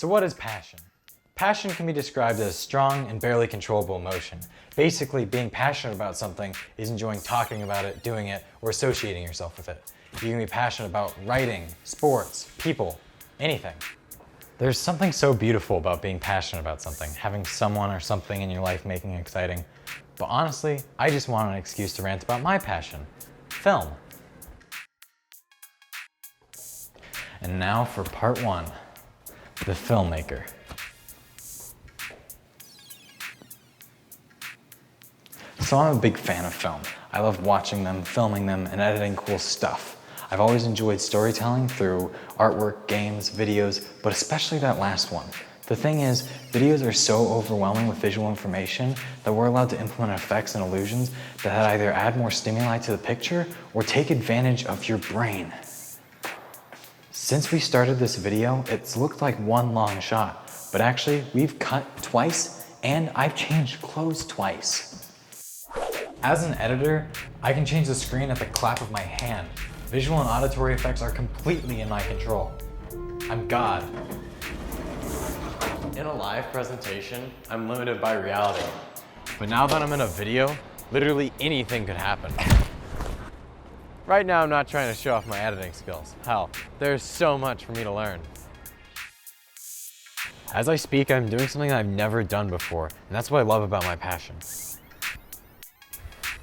So what is passion? Passion can be described as strong and barely controllable emotion. Basically, being passionate about something is enjoying talking about it, doing it, or associating yourself with it. You can be passionate about writing, sports, people, anything. There's something so beautiful about being passionate about something, having someone or something in your life making it exciting. But honestly, I just want an excuse to rant about my passion, film. And now for part one, the filmmaker. So I'm a big fan of film. I love watching them, filming them, and editing cool stuff. I've always enjoyed storytelling through artwork, games, videos, but especially that last one. The thing is, videos are so overwhelming with visual information that we're allowed to implement effects and illusions that either add more stimuli to the picture or take advantage of your brain. Since we started this video, it's looked like one long shot, but actually we've cut twice and I've changed clothes twice. As an editor, I can change the screen at the clap of my hand. Visual and auditory effects are completely in my control. I'm God. In a live presentation, I'm limited by reality. But now that I'm in a video, literally anything could happen. Right now, I'm not trying to show off my editing skills. Hell, there's so much for me to learn. As I speak, I'm doing something that I've never done before, and that's what I love about my passion.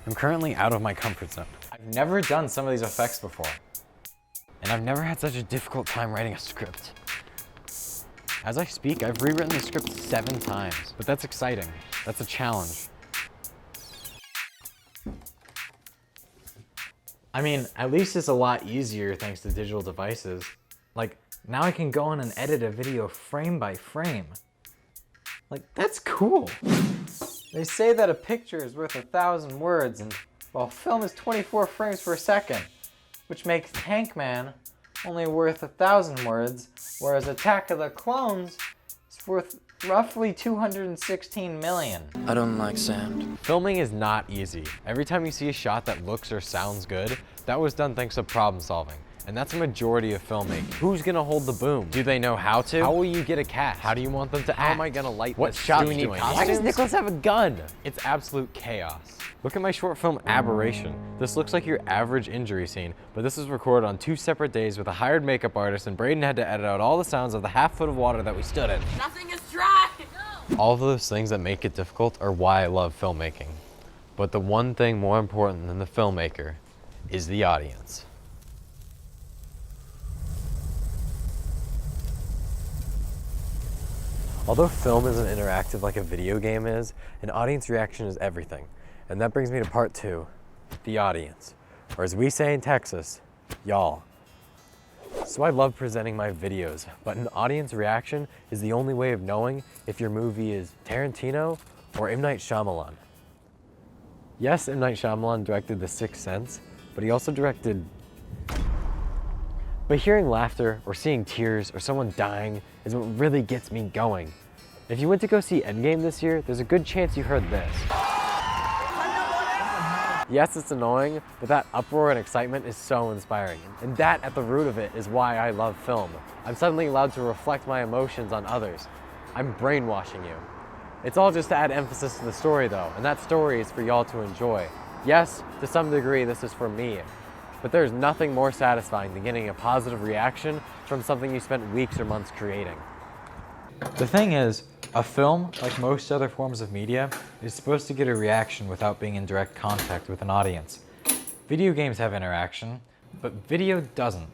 I'm currently out of my comfort zone. I've never done some of these effects before, and I've never had such a difficult time writing a script. As I speak, I've rewritten the script 7 times, but that's exciting. That's a challenge. I mean, at least it's a lot easier thanks to digital devices. Like, now I can go in and edit a video frame by frame. Like, that's cool. They say that a picture is worth 1,000 words, and well, film is 24 frames per second, which makes Tank Man only worth 1,000 words, whereas Attack of the Clones is worth roughly 216 million. I don't like sand. Filming is not easy. Every time you see a shot that looks or sounds good, that was done thanks to problem solving. And that's a majority of filmmaking. Who's gonna hold the boom? Do they know how to? How will you get a cast? How do you want them to act? How am I gonna light what shots do we need? Why does Nicholas have a gun? It's absolute chaos. Look at my short film Aberration. This looks like your average injury scene, but this was recorded on 2 separate days with a hired makeup artist, and Braden had to edit out all the sounds of the half-foot of water that we stood in. Nothing is dry! No! All of those things that make it difficult are why I love filmmaking. But the one thing more important than the filmmaker is the audience. Although film isn't interactive like a video game is, an audience reaction is everything. And that brings me to part 2, the audience. Or as we say in Texas, y'all. So I love presenting my videos, but an audience reaction is the only way of knowing if your movie is Tarantino or M. Night Shyamalan. Yes, M. Night Shyamalan directed The Sixth Sense, but he also directed... But hearing laughter or seeing tears or someone dying is what really gets me going. If you went to go see Endgame this year, there's a good chance you heard this. Yes, it's annoying, but that uproar and excitement is so inspiring. And that, at the root of it, is why I love film. I'm suddenly allowed to reflect my emotions on others. I'm brainwashing you. It's all just to add emphasis to the story though, and that story is for y'all to enjoy. Yes, to some degree this is for me, but there's nothing more satisfying than getting a positive reaction from something you spent weeks or months creating. The thing is, a film, like most other forms of media, is supposed to get a reaction without being in direct contact with an audience. Video games have interaction, but video doesn't.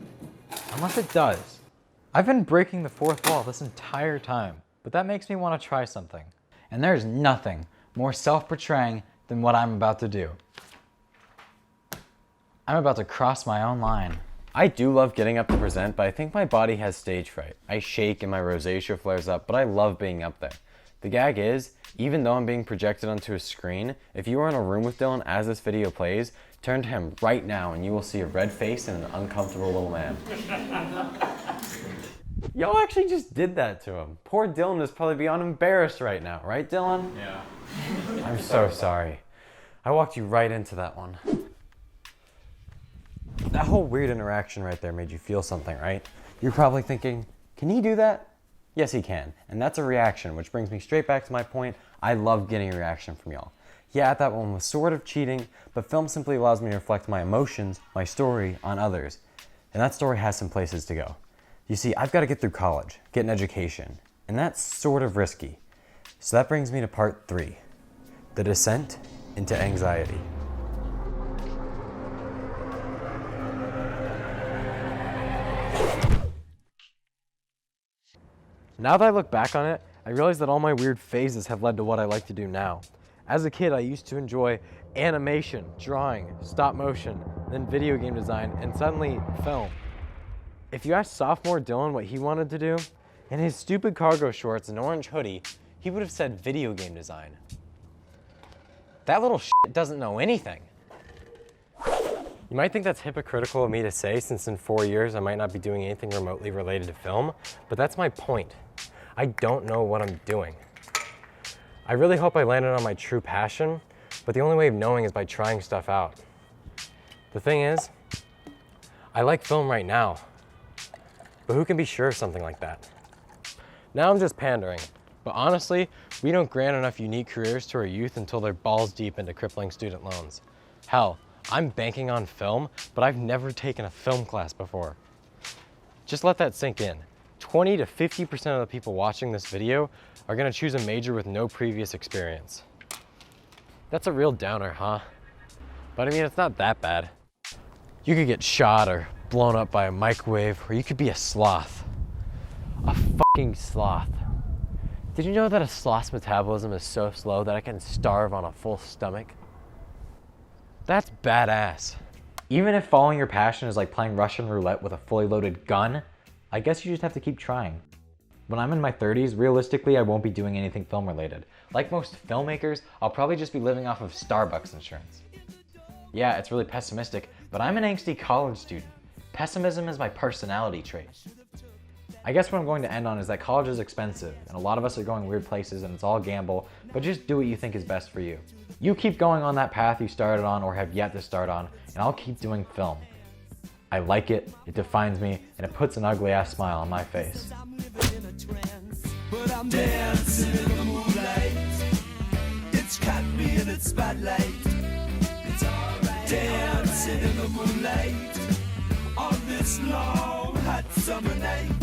Unless it does. I've been breaking the fourth wall this entire time, but that makes me want to try something. And there's nothing more self-portraying than what I'm about to do. I'm about to cross my own line. I do love getting up to present, but I think my body has stage fright. I shake and my rosacea flares up, but I love being up there. The gag is, even though I'm being projected onto a screen, if you are in a room with Dylan as this video plays, turn to him right now and you will see a red face and an uncomfortable little man. Y'all actually just did that to him. Poor Dylan is probably beyond embarrassed right now, right Dylan? Yeah. I'm so sorry. I walked you right into that one. That whole weird interaction right there made you feel something, right? You're probably thinking, can he do that? Yes, he can. And that's a reaction, which brings me straight back to my point. I love getting a reaction from y'all. Yeah, that one was sort of cheating, but film simply allows me to reflect my emotions, my story, on others. And that story has some places to go. You see, I've got to get through college, get an education, and that's sort of risky. So that brings me to part 3, the descent into anxiety. Now that I look back on it, I realize that all my weird phases have led to what I like to do now. As a kid, I used to enjoy animation, drawing, stop motion, then video game design, and suddenly film. If you asked sophomore Dylan what he wanted to do, in his stupid cargo shorts and orange hoodie, he would have said video game design. That little shit doesn't know anything. You might think that's hypocritical of me to say, since in 4 years I might not be doing anything remotely related to film, but that's my point. I don't know what I'm doing. I really hope I landed on my true passion, but the only way of knowing is by trying stuff out. The thing is, I like film right now, but who can be sure of something like that? Now I'm just pandering, but honestly, we don't grant enough unique careers to our youth until they're balls deep into crippling student loans. Hell, I'm banking on film, but I've never taken a film class before. Just let that sink in. 20 to 50% of the people watching this video are gonna choose a major with no previous experience. That's a real downer, huh? But I mean, it's not that bad. You could get shot or blown up by a microwave, or you could be a sloth. A fucking sloth. Did you know that a sloth's metabolism is so slow that I can starve on a full stomach? That's badass. Even if following your passion is like playing Russian roulette with a fully loaded gun, I guess you just have to keep trying. When I'm in my 30s, realistically, I won't be doing anything film related. Like most filmmakers, I'll probably just be living off of Starbucks insurance. Yeah, it's really pessimistic, but I'm an angsty college student. Pessimism is my personality trait. I guess what I'm going to end on is that college is expensive, and a lot of us are going weird places and it's all a gamble, but just do what you think is best for you. You keep going on that path you started on or have yet to start on, and I'll keep doing film. I like it, it defines me, and it puts an ugly ass smile on my face. But I'm dancing in the moonlight. It's caught me in its spotlight. It's alright. Dancing in the moonlight on this long hot summer night.